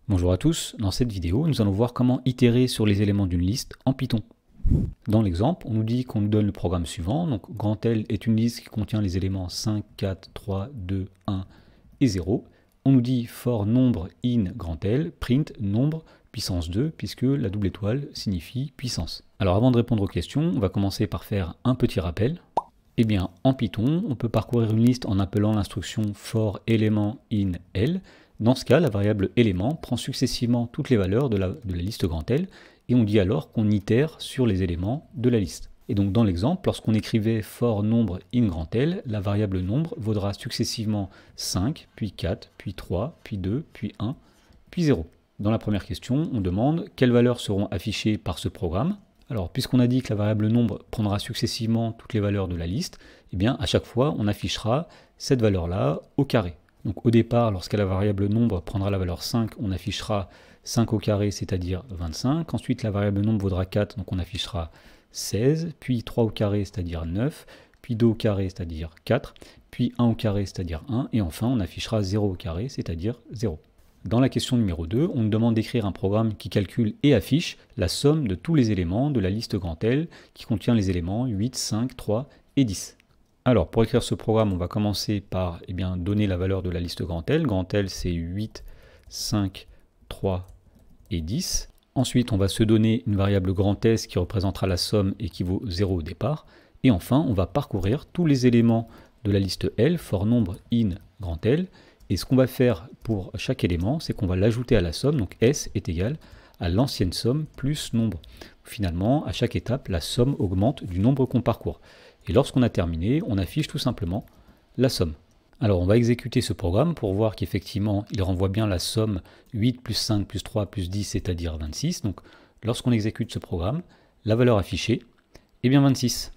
Bonjour à tous, dans cette vidéo, nous allons voir comment itérer sur les éléments d'une liste en Python. Dans l'exemple, on nous dit qu'on nous donne le programme suivant, donc grand L est une liste qui contient les éléments 5, 4, 3, 2, 1 et 0. On nous dit for nombre in grand L, print nombre puissance 2, puisque la double étoile signifie puissance. Alors avant de répondre aux questions, on va commencer par faire un petit rappel. Eh bien, en Python, on peut parcourir une liste en appelant l'instruction for element in L. Dans ce cas, la variable élément prend successivement toutes les valeurs de la liste grand L, et on dit alors qu'on itère sur les éléments de la liste. Et donc dans l'exemple, lorsqu'on écrivait for nombre in grand L, la variable nombre vaudra successivement 5, puis 4, puis 3, puis 2, puis 1, puis 0. Dans la première question, on demande quelles valeurs seront affichées par ce programme. Alors, puisqu'on a dit que la variable nombre prendra successivement toutes les valeurs de la liste, eh bien, à chaque fois, on affichera cette valeur-là au carré. Donc, au départ, lorsque la variable nombre prendra la valeur 5, on affichera 5 au carré, c'est-à-dire 25. Ensuite, la variable nombre vaudra 4, donc on affichera 16. Puis 3 au carré, c'est-à-dire 9. Puis 2 au carré, c'est-à-dire 4. Puis 1 au carré, c'est-à-dire 1. Et enfin, on affichera 0 au carré, c'est-à-dire 0. Dans la question numéro 2, on nous demande d'écrire un programme qui calcule et affiche la somme de tous les éléments de la liste grand L qui contient les éléments 8, 5, 3 et 10. Alors pour écrire ce programme, on va commencer par donner la valeur de la liste grand L. Grand L c'est 8, 5, 3 et 10. Ensuite on va se donner une variable grand S qui représentera la somme et qui vaut 0 au départ. Et enfin on va parcourir tous les éléments de la liste L, for nombre in grand L. Et ce qu'on va faire pour chaque élément, c'est qu'on va l'ajouter à la somme, donc S est égal à l'ancienne somme plus nombre. Finalement, à chaque étape, la somme augmente du nombre qu'on parcourt. Et lorsqu'on a terminé, on affiche tout simplement la somme. Alors on va exécuter ce programme pour voir qu'effectivement, il renvoie bien la somme 8 plus 5 plus 3 plus 10, c'est-à-dire 26. Donc lorsqu'on exécute ce programme, la valeur affichée est bien 26.